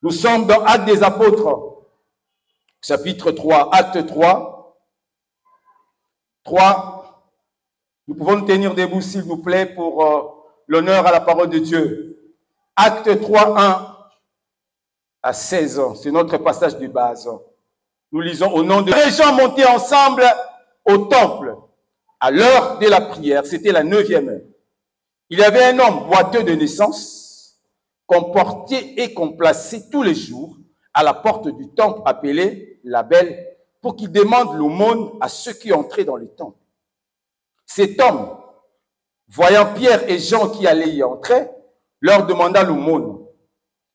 Nous sommes dans Actes des Apôtres, chapitre 3, acte 3. 3. Nous pouvons nous tenir debout, s'il vous plaît, pour l'honneur à la parole de Dieu. Acte 3, 1 à 16 ans. C'est notre passage de base. Nous lisons au nom de... Les gens montaient ensemble au temple à l'heure de la prière. C'était la 9e heure. Il y avait un homme boiteux de naissance qu'on portait et qu'on plaçait tous les jours à la porte du temple appelé la Belle pour qu'il demande l'aumône à ceux qui entraient dans le temple. Cet homme, voyant Pierre et Jean qui allaient y entrer, leur demanda l'aumône.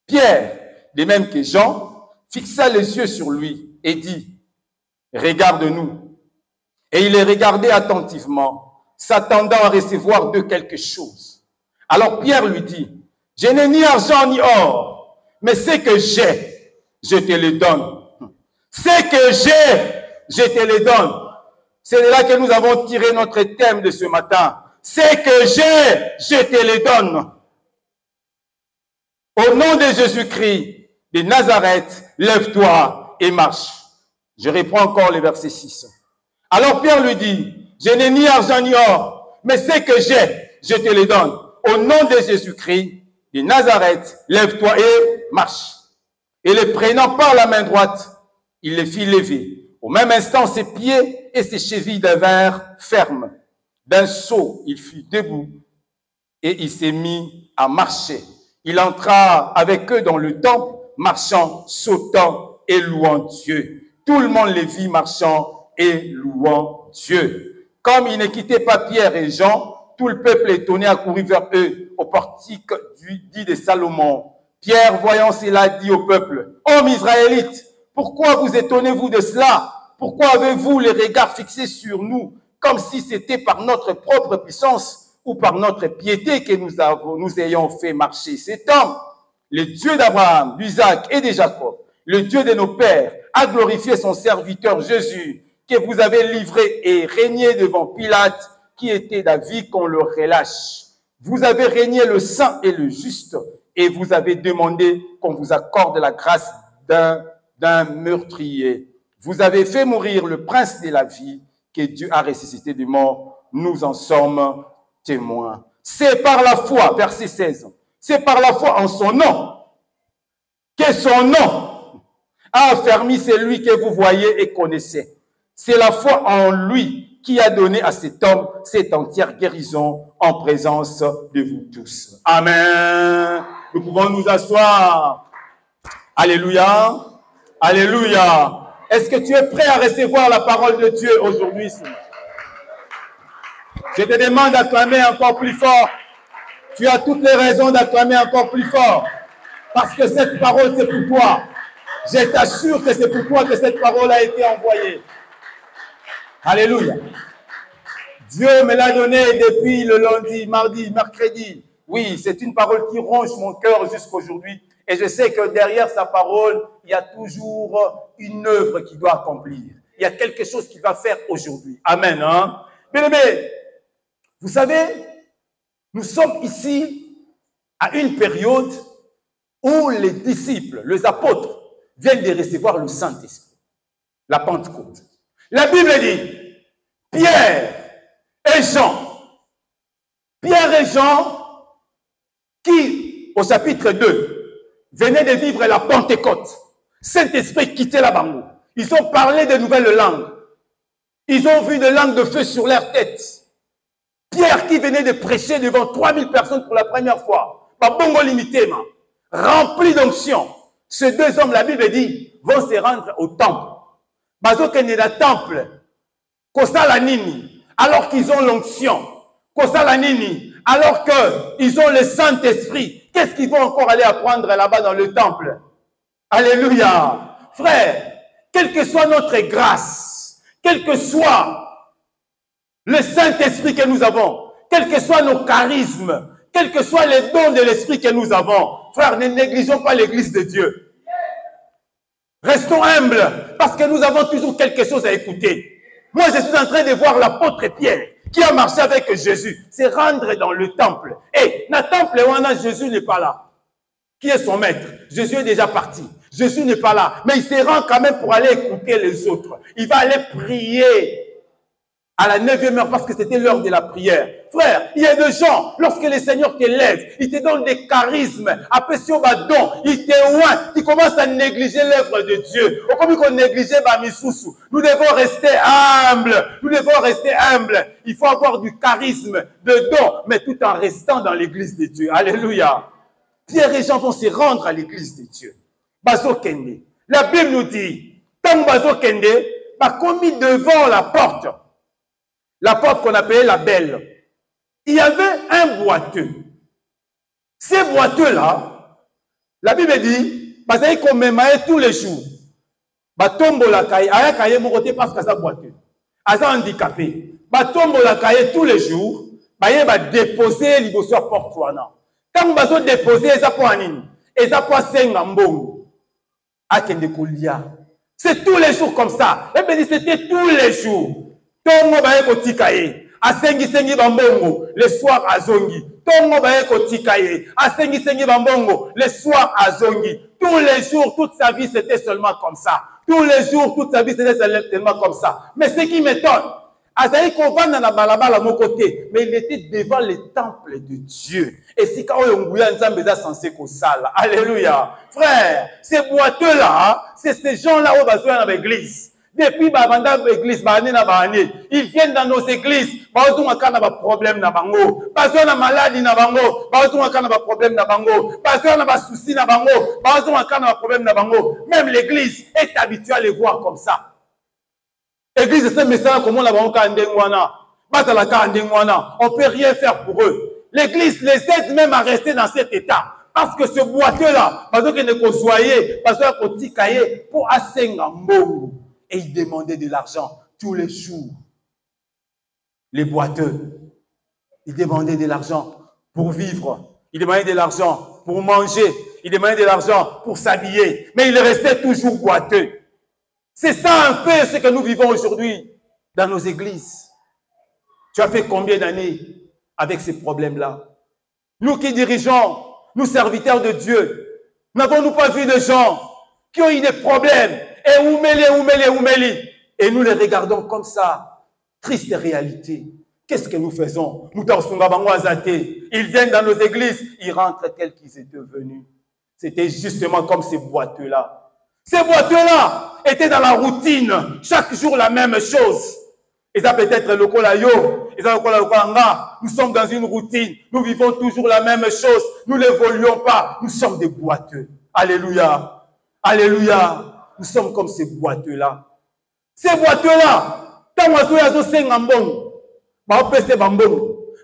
Pierre, de même que Jean, fixa les yeux sur lui et dit, « Regarde-nous. » Et il les regardait attentivement, s'attendant à recevoir d'eux quelque chose. Alors Pierre lui dit, « Je n'ai ni argent ni or, mais ce que j'ai, je te le donne. Ce que j'ai, je te le donne. » C'est de là que nous avons tiré notre thème de ce matin. « Ce que j'ai, je te le donne. » Au nom de Jésus-Christ de Nazareth, lève-toi et marche. Je reprends encore le verset 6. Alors Pierre lui dit, « Je n'ai ni argent ni or, mais ce que j'ai, je te le donne. Au nom de Jésus-Christ de Nazareth, lève-toi et marche. » Et le prenant par la main droite, il le fit lever. Au même instant, ses pieds et ses chevilles devinrent fermes. D'un saut, il fut debout et il s'est mis à marcher. Il entra avec eux dans le temple, marchant, sautant et louant Dieu. Tout le monde les vit marchant et louant Dieu. Comme ils ne quittaient pas Pierre et Jean, tout le peuple étonné accourut vers eux au portique dit de Salomon. Pierre, voyant cela, dit au peuple, « Hommes israélites, pourquoi vous étonnez-vous de cela? Pourquoi avez-vous les regards fixés sur nous, comme si c'était par notre propre puissance ou par notre piété que nous ayons fait marcher cet homme? Le Dieu d'Abraham, d'Isaac et de Jacob, le Dieu de nos pères, a glorifié son serviteur Jésus, que vous avez livré et régné devant Pilate, qui était d'avis qu'on le relâche. Vous avez régné le saint et le juste, et vous avez demandé qu'on vous accorde la grâce d'un meurtrier. Vous avez fait mourir le prince de la vie, que Dieu a ressuscité des morts. Nous en sommes témoins. C'est par la foi, verset 16, c'est par la foi en son nom, que son nom a affermi celui que vous voyez et connaissez. C'est la foi en lui qui a donné à cet homme cette entière guérison en présence de vous tous. Amen. Nous pouvons nous asseoir. Alléluia. Alléluia. Est-ce que tu es prêt à recevoir la parole de Dieu aujourd'hui? Je te demande d'acclamer encore plus fort. Tu as toutes les raisons d'acclamer encore plus fort. Parce que cette parole, c'est pour toi. Je t'assure que c'est pour toi que cette parole a été envoyée. Alléluia. Dieu me l'a donnée depuis le lundi, mardi, mercredi. Oui, c'est une parole qui ronge mon cœur jusqu'aujourd'hui. Et je sais que derrière sa parole, il y a toujours une œuvre qui doit accomplir. Il y a quelque chose qu'il va faire aujourd'hui. Amen. Hein? Bien-aimés, vous savez, nous sommes ici à une période où les disciples, les apôtres, viennent de recevoir le Saint-Esprit, la Pentecôte. La Bible dit, Pierre et Jean, qui, au chapitre 2, venaient de vivre la Pentecôte. Saint-Esprit quittait la bango. Ils ont parlé de nouvelles langues. Ils ont vu des langues de feu sur leur tête. Pierre qui venait de prêcher devant 3000 personnes pour la première fois. Babongo limité, rempli d'onction. Ces deux hommes, la Bible dit, vont se rendre au temple. Bazokene na temple. Kosala nini, alors qu'ils ont l'onction. Kosala nini, alors qu'ils ont le Saint-Esprit. Qu'est-ce qu'ils vont encore aller apprendre là-bas dans le temple? Alléluia. Frère, quelle que soit notre grâce, quel que soit le Saint-Esprit que nous avons, quels que soient nos charismes, quels que soient les dons de l'Esprit que nous avons, frère, ne négligeons pas l'Église de Dieu. Restons humbles, parce que nous avons toujours quelque chose à écouter. Moi, je suis en train de voir l'apôtre Pierre, qui a marché avec Jésus, se rendre dans le temple. Et dans le temple, Jésus n'est pas là. Qui est son maître? Jésus est déjà parti. Jésus n'est pas là. Mais il se rend quand même pour aller écouter les autres. Il va aller prier à la 9e heure, parce que c'était l'heure de la prière. Frère, il y a des gens, lorsque le Seigneur te lève, il te donne des charismes, après si on va don, il te loin, tu commences à négliger l'œuvre de Dieu. Comme on négligeait Bamisusu, nous devons rester humbles, nous devons rester humbles. Il faut avoir du charisme, de don, mais tout en restant dans l'église de Dieu. Alléluia. Pierre et Jean vont se rendre à l'église de Dieu. Bazo Kende. La Bible nous dit, tant Bazo Kende, va commis devant la porte qu'on appelait la belle. Il y avait un boiteux. Ces boiteux-là, la Bible dit, parce qu'ils commémoraient tous les jours. Batombo la caille, aya caille mon côté parce que ça boiteux. Asa handicapé. Batombo la caille tous les jours, baye ba déposer l'ibosio portoana. Quand bazo déposer eza po anini, eza po senga mbongo. Akende kolia. C'est tous les jours comme ça. La Bible dit c'était tous les jours. Tongo baye kotikaye, asengi bambongo, le soir azongi. Tongo baye kotikaye, asengi bambongo, le soir azongi. Tous les jours, toute sa vie, c'était seulement comme ça. Tous les jours, toute sa vie, c'était seulement comme ça. Mais ce qui m'étonne, Azaï Kovan dans la balabala à mon côté, mais il était devant le temple de Dieu. Et si quand on est censé qu'on sale. Alléluia. Frère, ces boiteux-là, c'est ces gens-là où on va dans l'église. Depuis l'église, ils viennent dans nos églises, ils ont un problème, ils ont une maladie, ils ont un problème, ils ont un souci, ils ont un problème. Même l'église est habituée à les voir comme ça. L'église, c'est un message comme on l'a on ne peut rien faire pour eux. L'église les aide même à rester dans cet état. Parce que ce boiteux-là, parce qu'il ne consoyait, parce qu'il cahier pour assenga mbongo. Et il demandait de l'argent tous les jours. Les boiteux, ils demandaient de l'argent pour vivre. Ils demandaient de l'argent pour manger. Ils demandaient de l'argent pour s'habiller. Mais ils restaient toujours boiteux. C'est ça un peu ce que nous vivons aujourd'hui dans nos églises. Tu as fait combien d'années avec ces problèmes-là? Nous qui dirigeons, nous serviteurs de Dieu, n'avons-nous pas vu des gens qui ont eu des problèmes? Et oumeli. Et nous les regardons comme ça. Triste réalité. Qu'est-ce que nous faisons? Ils viennent dans nos églises, ils rentrent tels qu'ils étaient venus. C'était justement comme ces boiteux-là. Ces boiteux-là étaient dans la routine. Chaque jour la même chose. Ils ont peut-être le colayo. Nous sommes dans une routine. Nous vivons toujours la même chose. Nous n'évoluons pas. Nous sommes des boiteux. Alléluia. Alléluia. Nous sommes comme ces boiteux-là. Ces boiteux-là,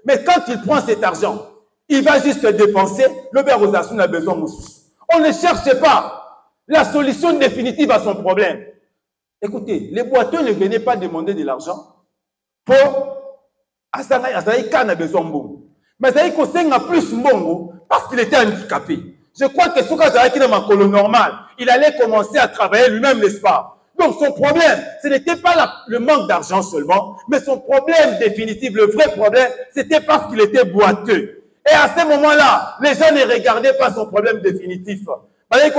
mais quand il prend cet argent, il va juste le dépenser. Le père Rosasun a besoin de on ne cherche pas la solution définitive à son problème. Écoutez, les boiteux ne venaient pas demander de l'argent pour Asaï Khan a besoin de mbongo. Mais Asaï Kosen a plus mbongo parce qu'il était handicapé. Je crois que ce cas qui est dans ma colonne normale, il allait commencer à travailler lui-même, n'est-ce pas? Donc son problème, ce n'était pas le manque d'argent seulement, mais son problème définitif, le vrai problème, c'était parce qu'il était boiteux. Et à ce moment-là, les gens ne regardaient pas son problème définitif. Mais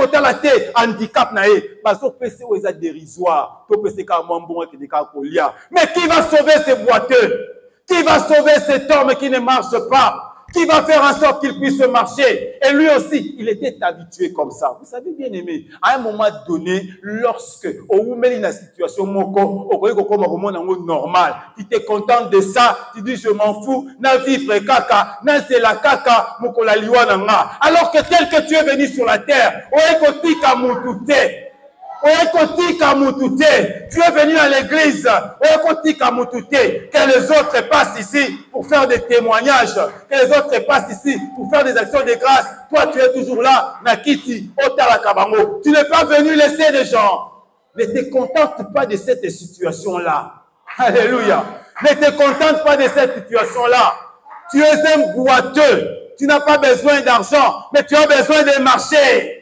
qui va sauver ces boiteux? Qui va sauver cet homme qui ne marche pas? Qui va faire en sorte qu'il puisse marcher? Et lui aussi, il était habitué comme ça. Vous savez, bien aimé, à un moment donné, lorsque on met une situation normal, tu es content de ça, tu dis je m'en fous, na vivre kaka, na c'est la kaka, alors que tel que tu es venu sur la terre, tu es venu à l'église, que les autres passent ici pour faire des témoignages, que les autres passent ici pour faire des actions de grâce. Toi, tu es toujours là, Nakiti, Otalakabango. Tu n'es pas venu laisser des gens. Ne te contente pas de cette situation-là. Alléluia. Ne te contente pas de cette situation-là. Tu es un boiteux. Tu n'as pas besoin d'argent, mais tu as besoin de marcher.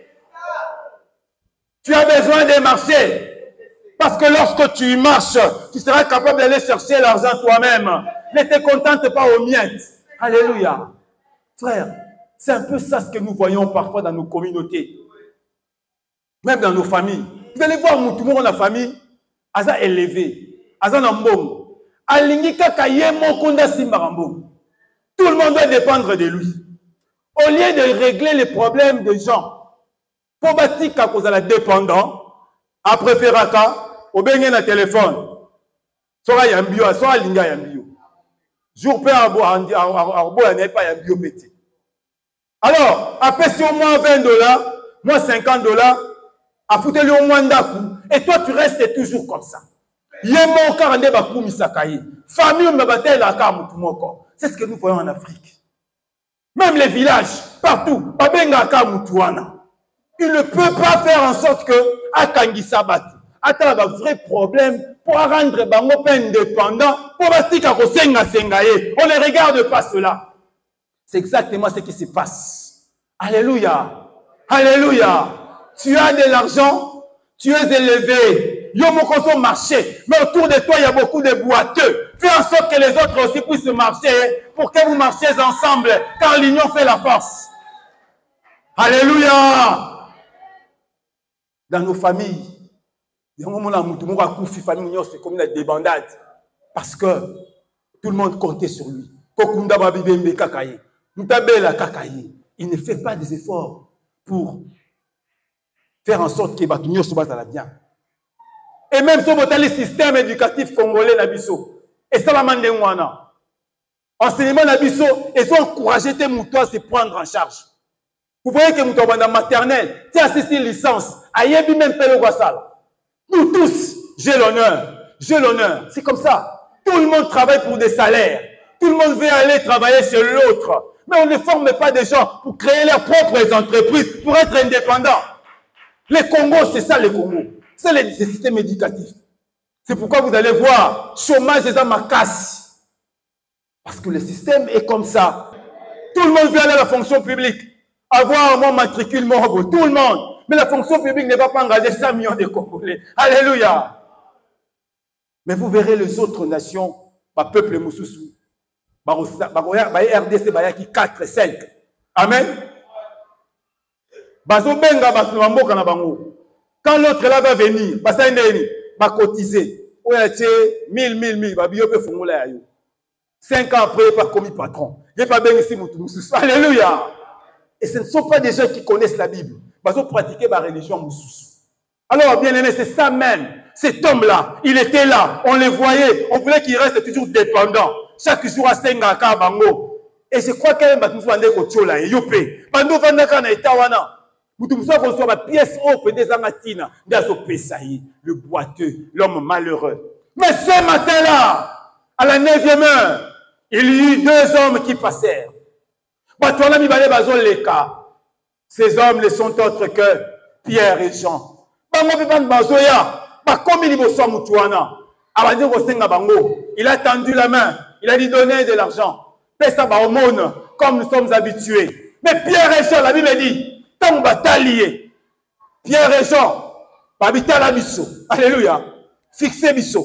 Tu as besoin de marcher. Parce que lorsque tu marches, tu seras capable d'aller chercher l'argent toi-même. Ne te contente pas aux miettes. Alléluia. Frère, c'est un peu ça ce que nous voyons parfois dans nos communautés. Même dans nos familles. Vous allez voir, tout le monde dans la famille, Aza élevé, Aza Nambong, Alingi Kakaye Mokonda Simbarambong. Tout le monde doit dépendre de lui. Au lieu de régler les problèmes des gens, pour bâtir quand vous êtes dépendant, après faire un cas, au bien un téléphone, soit Yambio, soit Linga Yambio. Jour père Arbo, n'est pas Yambio petit. Alors, après si au moins $20, moins $50, à foutre le au moins d'acoup, et toi tu restes toujours comme ça. Yémo Karande Bakou Misakaye. Famille Mbabatel la Kamoutumoko. C'est ce que nous voyons en Afrique. Même les villages, partout, Babenga Kamoutouana. Il ne peut pas faire en sorte que Akangi Sabat, attends un vrai problème pour rendre Bango indépendant, pour bâtir à Kosenga Sengaye. On ne regarde pas cela. C'est exactement ce qui se passe. Alléluia. Alléluia. Tu as de l'argent, tu es élevé. Yomokoso marché, mais autour de toi il y a beaucoup de boiteux. Fais en sorte que les autres aussi puissent marcher pour que vous marchiez ensemble, car l'union fait la force. Alléluia. Dans nos familles, il y a un moment où c'est comme une débandade. Parce que tout le monde comptait sur lui. Il ne fait pas des efforts pour faire en sorte que Batunyo se base à la bien. Et même si vous avez le système éducatif congolais, et ça va demander enseignement Nabiso, et ça encourager tes moutons à se prendre en charge. Vous voyez que moutons dans maternelle, tu as 6 licences, aïebi même pelo guasal. Nous tous, j'ai l'honneur. C'est comme ça. Tout le monde travaille pour des salaires. Tout le monde veut aller travailler chez l'autre. Mais on ne forme pas des gens pour créer leurs propres entreprises, pour être indépendants. Les Congos, c'est ça les Congos. C'est le système éducatif. C'est pourquoi vous allez voir chômage des ma casse. Parce que le système est comme ça. Tout le monde veut aller à la fonction publique. Avoir mon matricule, mon robot. Tout le monde. Mais la fonction publique ne va pas engager 100 millions de Congolais. Alléluia. Mais vous verrez les autres nations, ma peuple Moussoussou, RDC, qui 4, 5. Amen. Quand l'autre là va venir, va cotiser. 1000, 5 ans après, il n'est pas commis patron. Il n'est pas bien ici, Moussoussou. Alléluia. Et ce ne sont pas des gens qui connaissent la Bible. Ils ont pratiqué la religion Moussoussou. Alors, bien aimé, c'est ça même. Cet homme-là, il était là. On le voyait. On voulait qu'il reste toujours dépendant. Chaque jour à Sengaka Bango. Et je crois qu'il y a un Kochola et Yopé. Bando Vandaka na Etawana. Moutoumoussa reçoit ma pièce au des Amatina. Dazo Pesaï, le boiteux, l'homme malheureux. Mais ce matin-là, à la 9e heure, il y eut 2 hommes qui passèrent. Ces hommes ne sont autres que Pierre et Jean. Il a tendu la main, il a dit donnez de l'argent. Comme nous sommes habitués. Mais Pierre et Jean, la Bible dit, Pierre et Jean, alléluia, fixez biso,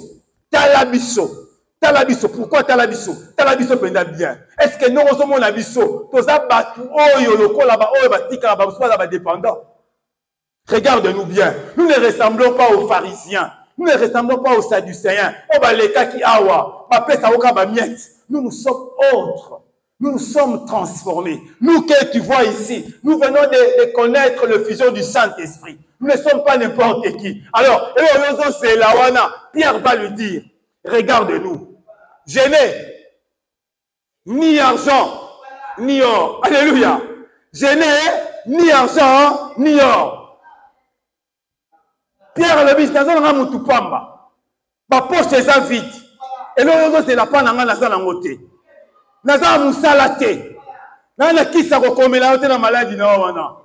talabiso. Talabiso, pourquoi talabiso? Talabiso penda bien. Est-ce que nous sommes abisso? Tous abatu oyo loko là-bas, oyo batika là-bas, soit dépendant. Regardez-nous bien. Nous ne ressemblons pas aux pharisiens. Nous ne ressemblons pas aux sadducéens. Nous nous sommes autres. Nous nous sommes transformés. Nous que tu vois ici, nous venons de connaître le fusion du Saint-Esprit. Nous ne sommes pas n'importe qui. Alors, Pierre va lui dire, regarde-nous. Je n'ai ni argent, ni or. Alléluia. Je n'ai ni argent, ni or. Pierre le bis, dans un moutou pamba. Ma poche est vide. Et l'autre, c'est la pananga dans la moté. Naza moussalate. Nana qui sa rekomela na maladie na wana.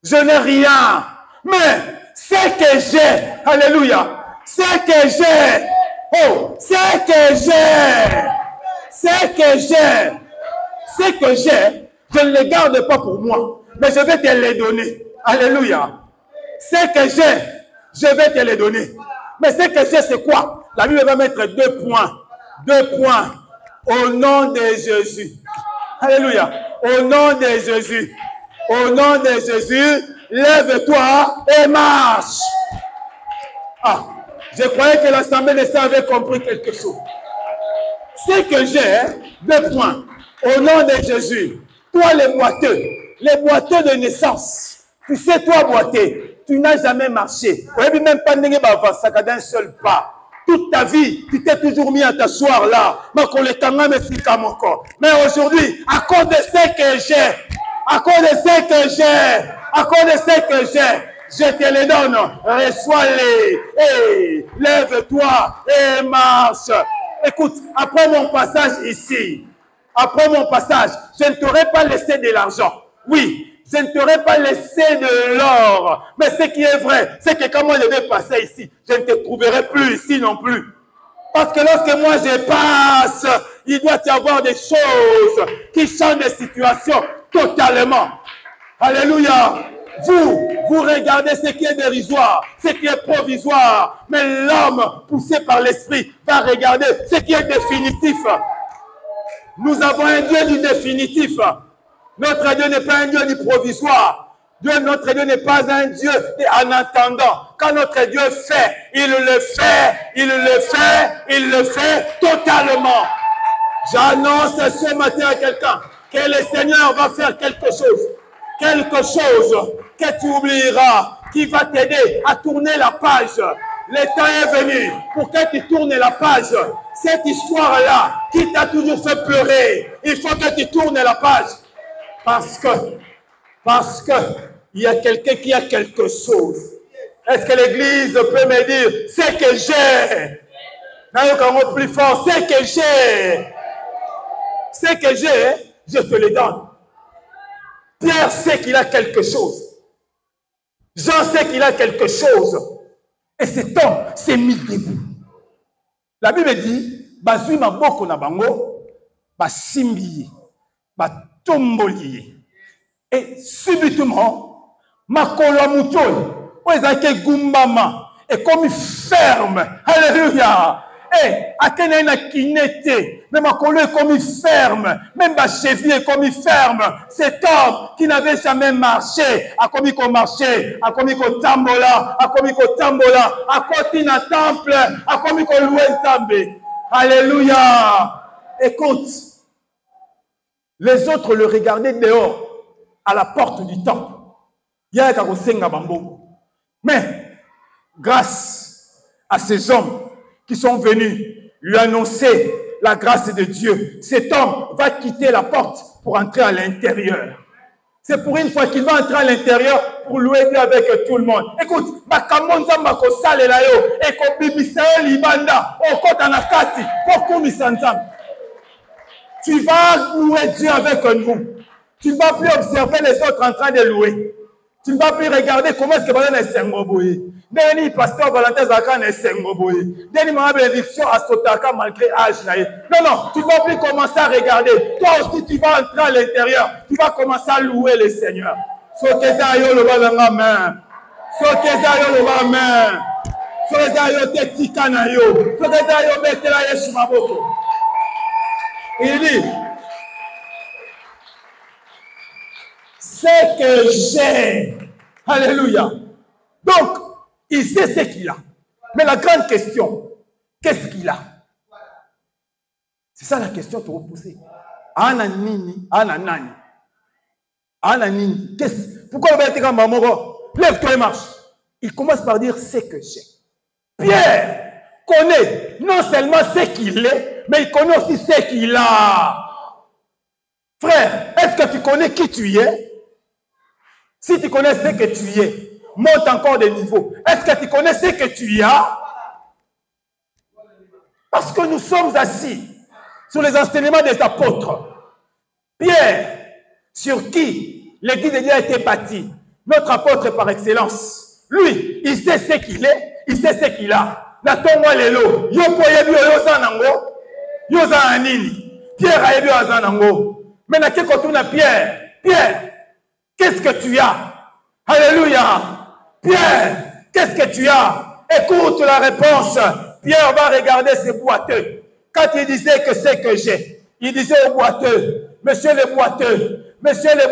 Je n'ai rien. Mais ce que j'ai, alléluia, ce que j'ai, oh, ce que j'ai, je ne les garde pas pour moi, mais je vais te les donner. Alléluia. Ce que j'ai, je vais te les donner. Mais ce que j'ai, c'est quoi? La Bible va mettre 2 points. 2 points. Au nom de Jésus. Alléluia. Au nom de Jésus. Au nom de Jésus, lève-toi et marche. Ah, je croyais que l'Assemblée des saints avait compris quelque chose. C'est que j'ai 2 points. Au nom de Jésus, toi les boiteux de naissance, tu sais, toi boiteux, tu n'as jamais marché. Tu n'as même pas d'un seul pas. Toute ta vie, tu t'es toujours mis à t'asseoir là. Mais aujourd'hui, à cause de ce que j'ai, je te les donne. Reçois-les. Hey, lève-toi et marche. Écoute, après mon passage ici, je ne t'aurais pas laissé de l'argent. Oui, je ne t'aurais pas laissé de l'or. Mais ce qui est vrai, c'est que quand moi je vais passer ici, je ne te trouverai plus ici non plus. Parce que lorsque moi je passe, il doit y avoir des choses qui changent de situation totalement. Alléluia. Vous regardez ce qui est dérisoire, ce qui est provisoire. Mais l'homme, poussé par l'esprit, va regarder ce qui est définitif. Nous avons un Dieu du définitif. Notre Dieu n'est pas un Dieu du provisoire. Notre Dieu n'est pas un Dieu en attendant. Quand notre Dieu fait, il le fait totalement. J'annonce ce matin à quelqu'un que le Seigneur va faire quelque chose que tu oublieras, qui va t'aider à tourner la page. Le temps est venu pour que tu tournes la page. Cette histoire-là qui t'a toujours fait pleurer, il faut que tu tournes la page. Parce que il y a quelqu'un qui a quelque chose. Est-ce que l'Église peut me dire, c'est que j'ai? Non, plus fort, c'est que j'ai, je te le donne. Pierre sait qu'il a quelque chose. Jean sait qu'il a quelque chose. Et cet homme s'est mis debout. La Bible dit, bazui maboko na bango, basimbi, batomboli. Et subitement, makolo mutoi, oezake gumbama, et comme ferme. Alléluia. Et Athéna n'a kinete, même makolo est comme ferme, même ma cheville est comme ferme. Cet homme qui n'avait jamais marché, a comme marché, a comme tambola, a continent temple, a comme loué Zambé. Alléluia. Écoute, les autres le regardaient dehors, à la porte du temple. Mais, grâce à ces hommes qui sont venus lui annoncer la grâce de Dieu, cet homme va quitter la porte pour entrer à l'intérieur. C'est pour une fois qu'il va entrer à l'intérieur pour louer Dieu avec tout le monde. Écoute, tu vas louer Dieu avec nous. Tu ne vas plus observer les autres en train de louer. Tu ne vas plus regarder comment est-ce que Valentin est Sengoboye. Deni pasteur Valentin Zakan est Sengoboye. Deni ma bénédiction à Sotaka malgré âge. Non, tu ne vas plus commencer à regarder. Toi aussi, tu vas entrer à l'intérieur. Tu vas commencer à louer le Seigneur. Sokezayo le Amen. Sokezayo le Amen. Sokezayo Tetikanayo. Sokezayo Betela Yeshumaboko. Il dit, c'est que j'ai. Alléluia. Donc, il sait ce qu'il a. Mais la grande question, qu'est-ce qu'il a? C'est ça la question que tu vas poser. Ananini, Ananani. Ananini. Pourquoi on va être comme Mamoro? Lève-toi et marche. Il commence par dire ce que j'ai. Pierre connaît non seulement ce qu'il est, mais il connaît aussi ce qu'il a. Frère, est-ce que tu connais qui tu es? Si tu connais ce que tu es, monte encore de niveau. Est-ce que tu connais ce que tu as? Parce que nous sommes assis sur les enseignements des apôtres. Pierre, sur qui l'église de Dieu a été bâtie, notre apôtre par excellence. Lui, il sait ce qu'il est, il sait ce qu'il a. Natongo lelo, yo poyebi yo zanango, yo zananini. Pierre a yebi yo zanango. Mais na keko tuna Pierre, qu'est-ce que tu as? Alléluia. Pierre, qu'est-ce que tu as? Écoute la réponse. Pierre va regarder ses boiteux. Quand il disait que c'est que j'ai, il disait aux boiteux, monsieur le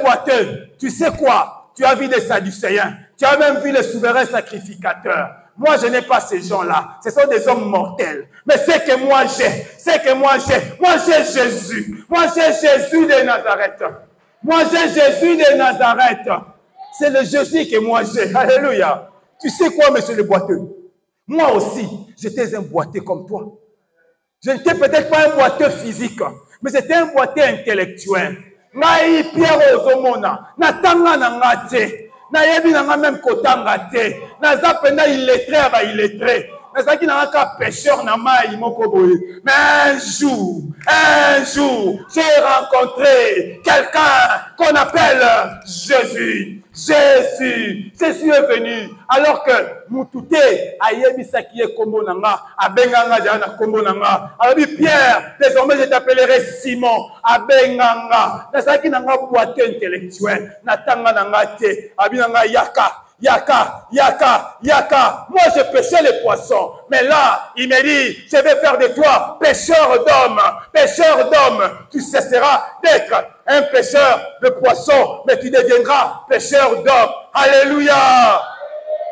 boiteux, tu sais quoi? Tu as vu des Sadducéens. Tu as même vu les souverains sacrificateurs. Moi, je n'ai pas ces gens-là. Ce sont des hommes mortels. Mais c'est que moi j'ai. Moi, j'ai Jésus. Moi, j'ai Jésus de Nazareth. Moi, j'ai Jésus de Nazareth. C'est le Jésus que moi j'ai. Alléluia. Tu sais quoi, monsieur le boiteux? Moi aussi, j'étais un boiteux comme toi. Je n'étais peut-être pas un boiteux physique, mais j'étais un boiteux intellectuel. Ngai Pierre Ozomona, natanga na ngate, na yebi na même kotanga te, na zapenda illettré aba illettré. Mais pécheur na mai moko boye. Mais un jour, j'ai rencontré quelqu'un qu'on appelle Jésus. Jésus est venu. Alors que Moutouté a yebisa qui est kombo nanga, abenganga jana kombo nanga. Alors dit Pierre, désormais je t'appellerai Simon, abenganga. Nasaki nanga boite intellectuel, natanga nanga te, abinanga yaka. Yaka. Moi, je pêchais les poissons. Mais là, il me dit, je vais faire de toi pêcheur d'hommes. Tu cesseras d'être un pêcheur de poissons, mais tu deviendras pêcheur d'hommes. Alléluia.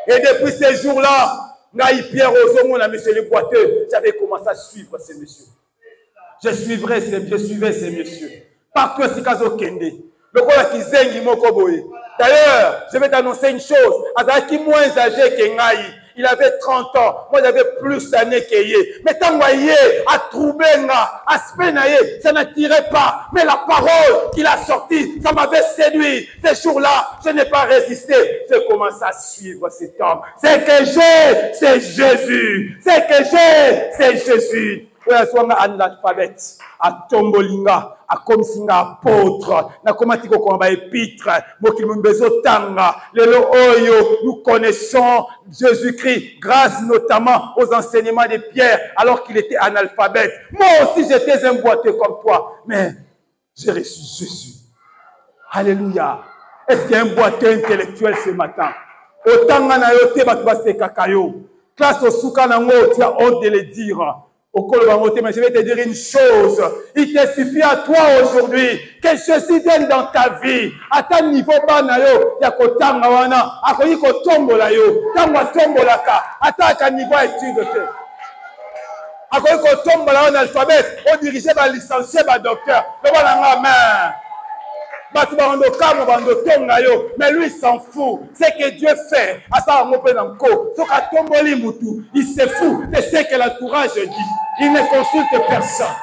Et depuis ces jours-là, Naï Pierre Ozomon, monsieur le boiteux, j'avais commencé à suivre ces messieurs. Je suivais ces messieurs. Partout, c'est Kazo Kende. Le roi qui zengi mokoboye. D'ailleurs, je vais t'annoncer une chose. Azaki moins âgé que Ngaï. Il avait 30 ans. Moi, j'avais plus d'années que Yé. Mais tant que a trouvé à Spenaye, ça n'attirait pas. Mais la parole qu'il a sortie, ça m'avait séduit. Ces jours-là, je n'ai pas résisté. J'ai commencé à suivre cet homme. C'est que j'ai, c'est Jésus. C'est Jésus. Un analphabète, à Tombolinga, à Komsinga, apôtre, na komatiko komba épître, mokimumbezo tanga, lelo oyo, nous connaissons Jésus-Christ grâce notamment aux enseignements de Pierre, alors qu'il était analphabète. Moi aussi j'étais un boiteux comme toi, mais j'ai reçu Jésus. Alléluia. Est-ce qu'il y a un boiteux intellectuel ce matin? Autant na yote batba se kakayo. Classe au souka nango, tu as honte de le dire. Mais je vais te dire une chose. Il te suffit à toi aujourd'hui que ceci vienne dans ta vie. À ta niveau banayo, ya kotanga wana, akoyi kotombola yo, tangwa tombola ka, ata niveau étude te. Akoyi kotombola wana alphabet, on dirige ba licencié ba docteur. Le voilà amen. Mais lui, il s'en fout. C'est que Dieu fait. Il se fout de ce que l'entourage dit. Il ne consulte personne.